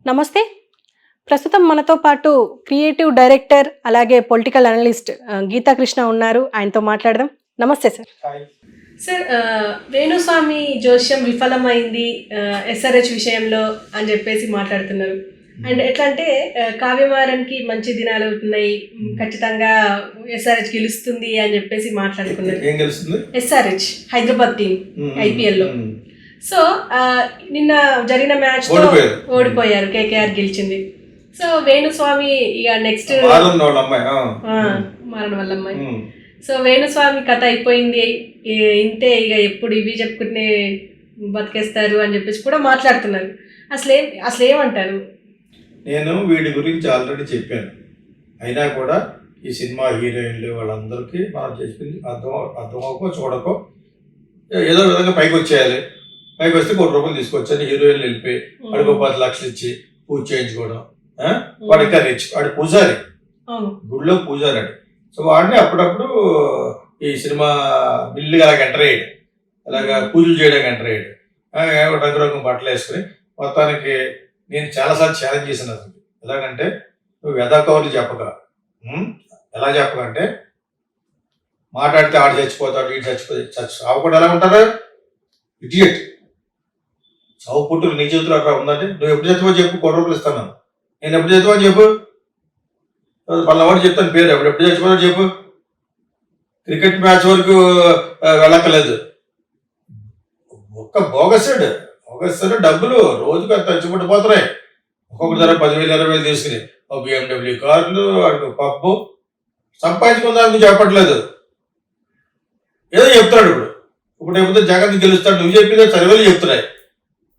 నమస్తే. ప్రస్తుతం మనతో పాటు క్రియేటివ్ డైరెక్టర్, అలాగే పొలిటికల్ అనలిస్ట్ గీతా కృష్ణ ఉన్నారు. ఆయనతో మాట్లాడదాం. నమస్తే సార్. సార్, వేణుస్వామి జోస్యం విఫలమైంది ఎస్ఆర్హెచ్ విషయంలో అని చెప్పేసి మాట్లాడుతున్నారు. అండ్ ఎట్లా అంటే కావ్యమారానికి మంచి దినాలు అవుతున్నాయి, ఖచ్చితంగా ఎస్ఆర్హెచ్ గెలుస్తుంది అని చెప్పేసి మాట్లాడుతున్నారు. ఎస్ఆర్హెచ్ హైదరాబాద్ టీం ఐపీఎల్లో. సో నిన్న జరిగిన మ్యాచ్ లో ఓడిపోయారు, కేకేఆర్ గెలిచింది. సో వేణుస్వామి ఇక నెక్స్ట్ మారణ వల్ల అమ్మాయి. సో వేణుస్వామి కథ అయిపోయింది, ఇంతే ఇక ఎప్పుడు ఇవి చెప్పుకుంటే బతికేస్తారు అని చెప్పేసి కూడా మాట్లాడుతున్నారు. అసలు ఏమంటారు? నేను వీడి గురించి ఆల్రెడీ చెప్పాను. అయినా కూడా ఈ సినిమా హీరోయిన్లు వాళ్ళందరికీ మనం చెప్పింది అర్థమవుకో చూడకో ఏదో విధంగా పైకి వచ్చేయాలి. పైకి వస్తే ₹1 తీసుకొచ్చాను. హీరోయిన్లు వెళ్ళిపోయి వాడికి 10 లక్షలు ఇచ్చి పూజ చేయించుకోవడం. వాడికి రిచ్, వాడి పూజారి, గుడిలో పూజారి అండి. సో వాడిని అప్పుడప్పుడు ఈ సినిమా బిల్లుగా అలాగ ఎంటర్ అయ్యాడు, అలాగా పూజలు చేయడానికి ఎంటర్ అయ్యాడు. రంగురంగు బట్టలు వేసుకుని మొత్తానికి నేను చాలాసార్లు ఛాలెంజ్ చేశాను అసలు. ఎలాగంటే నువ్వు వ్యధకవర్లు చెప్పక, ఎలా చెప్పకంటే మాట్లాడితే ఆడు చచ్చిపోతాడు, వీడు చావకుండా ఎలా ఉంటారా ఇడియట్. చావు పుట్టులు నీ చేతులు అట్లా ఉందంటే నువ్వు ఎప్పుడు చచ్చిపో చెప్పు, ₹1 ఇస్తాను. నేను ఎప్పుడు చచ్చిపో అని చెప్పు, పల్లవాడు చెప్తాను పేరు, ఎప్పుడు చచ్చిపోతాడు చెప్పు. క్రికెట్ మ్యాచ్ వరకు వెళ్ళక్కర్లేదు. ఒక్క బోగసాడు డబ్బులు రోజుకి అంత తెచ్చిపెట్టి పోతున్నాయి. ఒక్కొక్కటి ధర 10,000 20,000 తీసుకుని ఒక BMW కార్లు, వాడికి పప్పు సంపాదించుకుందానికి చెప్పట్లేదు, ఏదో చెప్తున్నాడు. ఇప్పుడు ఎప్పుడు జగన్ గెలుస్తాడు, నువ్వు చెప్పిందే సర్వేలు చెప్తున్నాయి.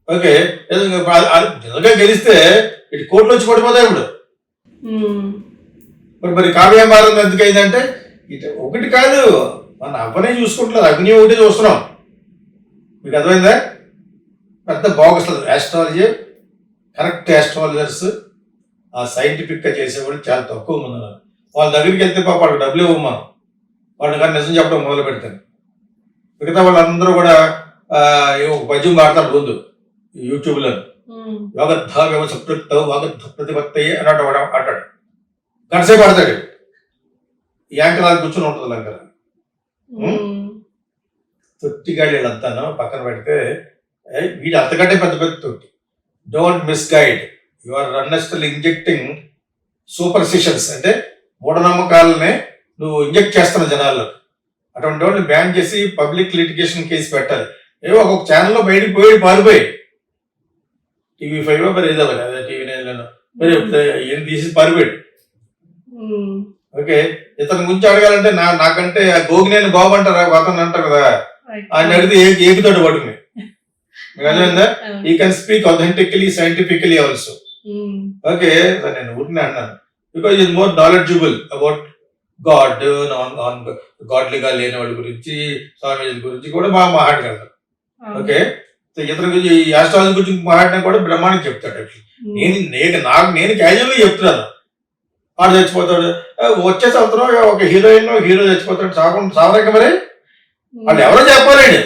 ఓకే, నిజంగా గెలిస్తే ఇటు కోట్లు వచ్చి పడిపోతాయి. ఇప్పుడు మరి కావ్యమారం ఎందుకైందంటే ఇటు ఒకటి కాదు, మన అవ్వనే చూసుకుంటున్నారు, అగ్ని ఒకటి చూస్తున్నాం. మీకు అర్థమైందా? పెద్ద బాగొస్తుంది ఆస్ట్రాలజీ. కరెక్ట్ ఆస్ట్రాలజర్స్ ఆ సైంటిఫిక్గా చేసేవాళ్ళు చాలా తక్కువ మంది ఉన్నారు. వాళ్ళ దగ్గరికి వెళ్తే పాప వాళ్ళకి డబ్బులు ఇవ్వం మనం, వాళ్ళు కానీ నిజం చెప్పడం మొదలు పెడతాను. మిగతా వాళ్ళందరూ కూడా ఒక పద్యం పాడతారు ముందు యూట్యూబ్లో, వాగద్ధ వ్యవసృప్త వాగద్ధ ప్రతిపత్తయ్యే అన్నట్టు వాడు అంటాడు. గంటసేపు ఆడతాడు. యాంకర్ అది కూర్చొని ఉంటుంది లంకర. తొట్టిగాడి వీళ్ళంతాను పక్కన పెడితే వీడు అంతకంటే పెద్ద పెద్ద తొట్టి. Don't misguide, you are unnecessarily injecting superstitions, అంటే మూఢనమ్మకాలనే నువ్వు ఇంజెక్ట్ చేస్తున్న జనాల్లో. అటువంటి వాళ్ళని బ్యాన్ చేసి పబ్లిక్ లిటిగేషన్ కేసు పెట్టాలి. ఏవో ఒక ఛానల్లో బయటికి పారిపోయి TV5 మరి ఏదో అదే TV9 మరి ఏం తీసి పారిపోయాడు. ఓకే, ఇతని గురించి అడగాలంటే నాకంటే గోగినేని బాబు అంటారా, అతను అంటారు కదా, ఆయన అడిగితే ఏకుతాడు పడుకుని. మీకు అర్థమైందా? He can speak authentically scientifically also. Okay, నేను ఊరిని అన్నాను because is more knowledgeable about God, గాడ్లీగా లేని వాళ్ళ గురించి, స్వామీజీ గురించి కూడా బాగా మాట్లాడగలరు. ఓకే, ఇతని గురించి ఈ ఆస్ట్రాలజీ గురించి మాట్లాడినా కూడా బ్రహ్మాండంగా చెప్తాడు. నేను క్యాజువల్గా చెప్తున్నాను. వాడు చచ్చిపోతాడు, వచ్చే సంవత్సరం ఒక హీరో చచ్చిపోతాడు, సావరేక మరి వాళ్ళు ఎవరో చెప్పాలండి,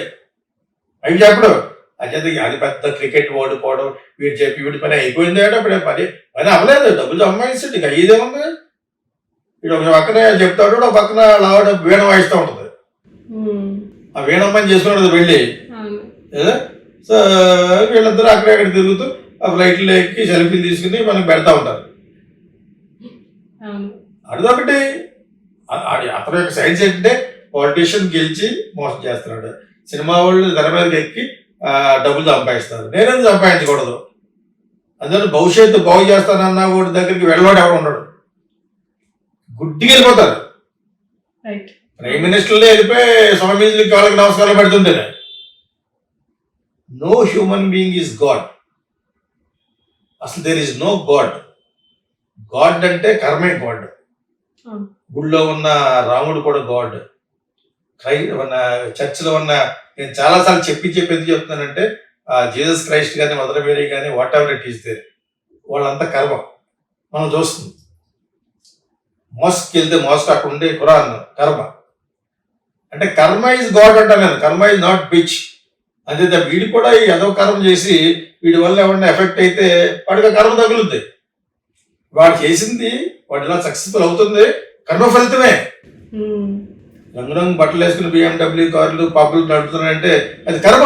అవి చెప్పడం. అది పెద్ద క్రికెట్ ఓడిపోవడం, వీడు చెప్పి వీడి పని అయిపోయింది అంటే అప్పుడే పని అవ్వలేదు, డబ్బులు సంపాదించండి, ఇక అయ్యేదేముంది. వీడు ఒక పక్కన చెప్తాడు, ఒక పక్కన లావాడ వీణ వాయిస్తూ ఉంటుంది. ఆ వీణమ్మని చేసుకున్నది వెళ్ళి. సో వీళ్ళందరూ అక్కడెక్కడ తిరుగుతూ ఆ ఫ్లైట్లో ఎక్కి సెల్ఫీలు తీసుకుని మనకు పెడతా ఉంటారు. అదొకటి. అతని యొక్క సైన్స్ ఏంటంటే పాలిటీషియన్ గెలిచి మోసం చేస్తున్నాడు, సినిమా వాళ్ళు తెర మీదకి ఎక్కి డబ్బులు సంపాదిస్తారు. నేనేది సంపాదించకూడదు. అందులో భవిష్యత్తు బాగు చేస్తానన్న వాడి దగ్గరికి వెళ్ళవాడు ఎవరు ఉండడు, గుడ్డికి వెళ్ళిపోతారు. ప్రైమ్ మినిస్టర్లే వెళ్ళిపోయి స్వామీజీలకి వాళ్ళకి నమస్కారం పెడుతుంటేనే. No human being is God. అసలు there is no God. God అంటే కర్మే గాడ్. గుడిలో ఉన్న రాముడు కూడా గాడ్. మన చర్చిలో ఉన్న, నేను చాలాసార్లు చెప్పి ఎందుకు చెప్తున్నానంటే జీసస్ క్రైస్ట్ కానీ మదర్ మేరీ కానీ whatever it is there, వాళ్ళంతా కర్మ మనం చూస్తుంది. మోస్కి వెళ్తే మోస్క్ అక్కడ ఉండే ఖురాన్ కర్మ అంటే కర్మ ఈజ్ గాడ్ అంటాను నేను. కర్మ ఈజ్ నాట్ బిచ్. అంతే తప్ప వీడు కూడా ఈ ఏదో కర్మ చేసి వీడి వల్ల ఏమన్నా ఎఫెక్ట్ అయితే వాడికి కర్మ తగులుద్ది. వాడు చేసింది వాడు ఇలా సక్సెస్ఫుల్ అవుతుంది కర్మ ఫలితమే. రంగురంగు బట్టలు వేసుకుని BMW కార్లు పబ్బులు నడుపుతున్నాయంటే అది కర్మ.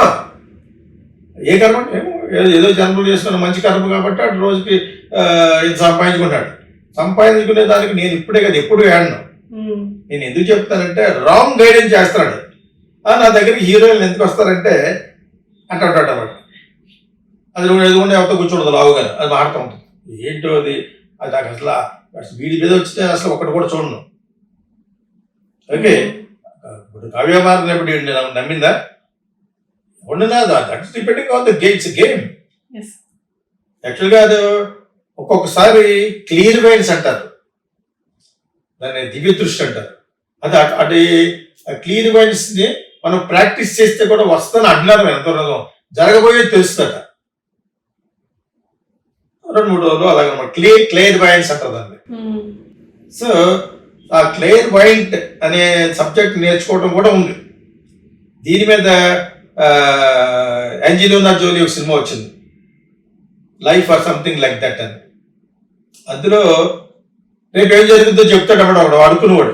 ఏ కర్మ అంటే ఏదో జన్మలు చేసుకున్న మంచి కర్మ కాబట్టి అటు రోజుకి ఇది సంపాదించుకునే దానికి నేను ఇప్పుడే కదా ఎప్పుడు ఏడను. నేను ఎందుకు చెప్తానంటే రాంగ్ గైడెన్స్ చేస్తున్నాడు. నా దగ్గరికి హీరోయిన్లు ఎందుకు వస్తారంటే అంటాడు అన్నమాట. అది ఎదుగుండే ఎవరితో కూర్చోడదు లావుగాను, అది మాడుతూ ఉంటుంది. ఏంటో అది నాకు అసలు వీడి మీద వచ్చితే అసలు ఒకటి కూడా చూడను. ఓకే, ఇప్పుడు కావ్యమారిన ఇప్పుడు నమ్మిందా ఉండదా? That's depending on the game. యాక్చువల్గా అది ఒక్కొక్కసారి క్లియర్ వైన్స్ అంటారు, దాన్ని దివ్య దృష్టి అంటారు. అది క్లియర్ వైన్స్ ని మనం ప్రాక్టీస్ చేస్తే కూడా వస్తుందని అంటున్నారు. ఎంతో జరగబోయేది తెలుస్తుందట. 2-3 రోజులు అలాగనమాట క్లియర్ వైన్స్ అంటారు దాన్ని. సో ఆ క్లియర్ వైంట్ అనే సబ్జెక్ట్ నేర్చుకోవడం కూడా ఉంది. దీని మీద యాంజెలినా జోలీ ఒక సినిమా వచ్చింది, life or something like that అని. అందులో రేపు ఏం జరుగుతుందో చెప్తాడు అన్నమాట. వాడు అడుకునేవాడు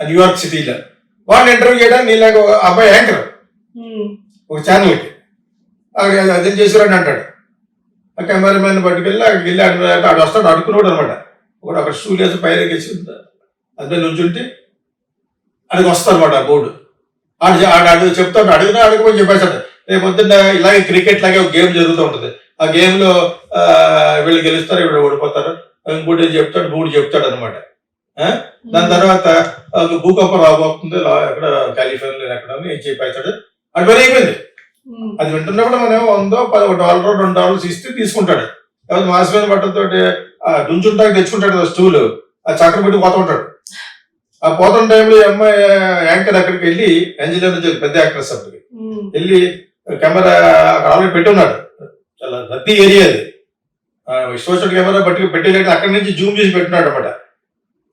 న్యూయార్క్ సిటీలో. వాడిని ఇంటర్వ్యూ చేయడానికి నీలాగా అబ్బాయి యాంకర్ ఒక ఛానల్కి అదేం చేసారని అంటాడు. ఆ కెమెరామెన్ పట్టుకెళ్ళి అక్కడికి వెళ్ళి ఆడు వస్తాడు అడుకునేవాడు అనమాట. ఒకడు అక్కడ షూ లేసి పైరకేసి అదే నుంచుంటే అడిగి వస్తాడు అనమాట. ఆ బోర్డు ఆడు చెప్తాడు, అడగపోయి చెప్పేస్తాడు రేపు పొద్దున్న ఇలాగే క్రికెట్ లాగే ఒక గేమ్ జరుగుతూ ఉంటుంది. ఆ గేమ్లో వీళ్ళు గెలుస్తారు, వీళ్ళు ఓడిపోతారు. ఇంకోటి చెప్తాడు, 3 చెప్తాడు అనమాట. దాని తర్వాత భూకంపం రాబోతుంది ఎక్కడ కాలిఫోర్నియా ఎక్కడ అని చెప్పేస్తాడు. అది పని అయిపోయింది. అది వింటున్నప్పుడు మనం $1, $2 ఇస్తే తీసుకుంటాడు. లేకపోతే మాసమైన బట్టలతో డుంచుంటాకి తెచ్చుకుంటాడు కదా స్టూలు, ఆ చక్రం పెట్టి పోతూ ఉంటాడు. ఆ పోతున్న టైంలో ఈ అమ్మాయి యాంకర్ అక్కడికి వెళ్ళి యాంజెలినా జోలీ పెద్ద యాక్ట్రెస్ అప్పటికి వెళ్ళి కెమెరా అక్కడ ఆల్రెడీ పెట్టి ఉన్నాడు. చాలా రద్దీ ఏరియా అది. ఇష్టం కెమెరా బట్టి పెట్టేలేక అక్కడి నుంచి జూమ్ చేసి పెట్టినాడు అనమాట.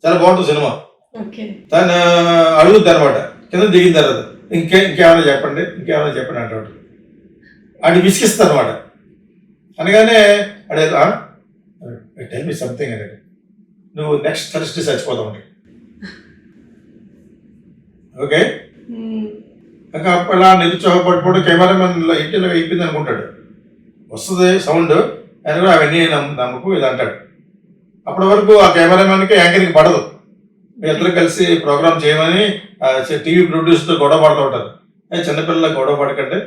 చాలా బాగుంటుంది సినిమా. తను అడుగుద్ది అనమాట కింద దిగిన తర్వాత ఇంకేమైనా చెప్పండి అంటాడు. అది విసిగిస్తుంది అనమాట. అనగానే అడే టెల్ మీ సంథింగ్ అనేది, నువ్వు నెక్స్ట్ థర్స్డే చచ్చిపోతావు అంటే. ఓకే, ఇంకా అలా నిరుత్సాహపడిపోవడం కెమెరామెన్ ఇంటిలో అయిపోయింది అనుకుంటాడు. వస్తుంది సౌండ్ ఆయన కూడా అవన్నీ నమ్మకు ఇది అంటాడు. అప్పటి వరకు ఆ కెమెరామెన్కి యాంకర్కి పడదు. ఇద్దరు కలిసి ప్రోగ్రామ్ చేయమని టీవీ ప్రొడ్యూసర్తో గొడవ పడుతూ ఉంటారు. చిన్నపిల్లలకు గొడవ పడకండి,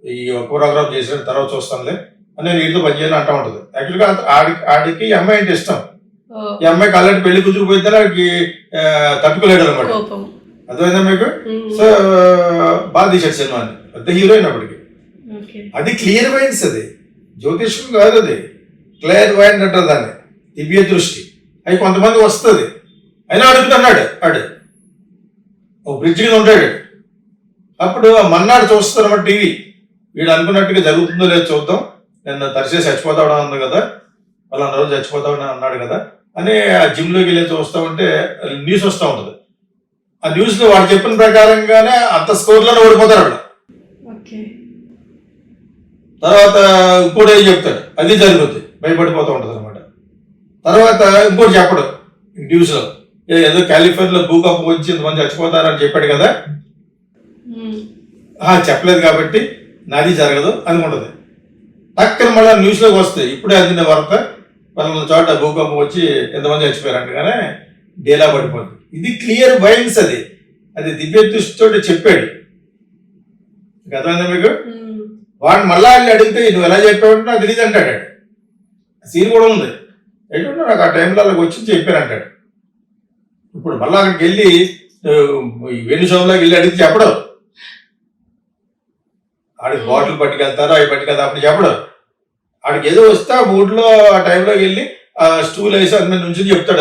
ఈ ఒక ప్రోగ్రామ్ చేసిన తర్వాత చూస్తానులే అని నేను వీటితో పనిచేయాలని అంటూ ఉంటుంది. యాక్చువల్గా ఆడికి ఈ అమ్మాయి అంటే ఇష్టం. ఈ అమ్మాయికి ఆల్రెడీ పెళ్లి కుదిరిపోయితే ఆడికి తట్టుకోలేడు అనమాట. అర్థమైందా మీకు? సో బాగా తీసాడు సినిమాని, పెద్ద హీరోయిన్ అప్పటికి. అది క్లియర్ వైన్స్, అది జ్యోతిష్యం కాదు, అది క్లియర్ వైన్ అంటారు దాన్ని, దివ్య దృష్టి. అవి కొంతమంది వస్తుంది అయినా అడుగుతున్నాడు. ఒక బ్రిడ్జ్ మీద ఉంటాడు. అప్పుడు మన్నాడు చూస్తారు అన్నమాట టీవీ. వీడు అనుకున్నట్టుగా జరుగుతుందో లేదో చూద్దాం, నేను తరిసేసి చచ్చిపోతాడు ఉంది కదా, వాళ్ళ రోజు చచ్చిపోతాడని అన్నాడు కదా అని ఆ జిమ్లోకి వెళ్ళి చూస్తూ ఉంటే న్యూస్ వస్తూ ఉంటుంది. ఆ న్యూస్లో వాడు చెప్పిన ప్రకారంగానే అంత స్కోర్లోనే ఓడిపోతారు వాడు. తర్వాత ఇంకోటి ఏం చెప్తాడు, అది జరుగుతుంది, భయపడిపోతూ ఉంటుంది అనమాట. తర్వాత ఇంకోటి చెప్పడు న్యూస్లో, ఏదో కాలిఫోర్నియాలో భూకంపం వచ్చి ఇంతమంది చచ్చిపోతారని చెప్పాడు కదా, చెప్పలేదు కాబట్టి నాది జరగదు అనుకుంటుంది. టక్కన మళ్ళీ న్యూస్లోకి వస్తాయి, ఇప్పుడే అందిన వార్త పలానా చోట భూకంపం వచ్చి ఎంతమంది చచ్చిపోయారంటగానే డేలా పడిపోతుంది. ఇది క్లియర్ వైన్స్, అది దివ్య దృష్టితో చెప్పాడు. గతమైందా మీకు? వాడు మళ్ళా వెళ్ళి అడిగితే నువ్వు ఎలా చెప్పావంటే నాకు తెలియదు అంటాడు. సీన్ కూడా ఉంది. ఏంటంటే నాకు ఆ టైంలో అలాగ వచ్చి చెప్పానంటాడు. ఇప్పుడు మళ్ళీ అక్కడికి వెళ్ళి వెన్ను షోలోకి వెళ్ళి అడిగితే చెప్పడం, ఆడికి బాటిల్ పట్టుకెళ్తారో అవి పట్టుకెళ్తా అప్పుడు చెప్పడం. ఆడికి ఏదో వస్తే ఆ మూడ్లో ఆ టైంలోకి వెళ్ళి ఆ స్టూల్ వేసి అన్ని నుంచి చెప్తాడు.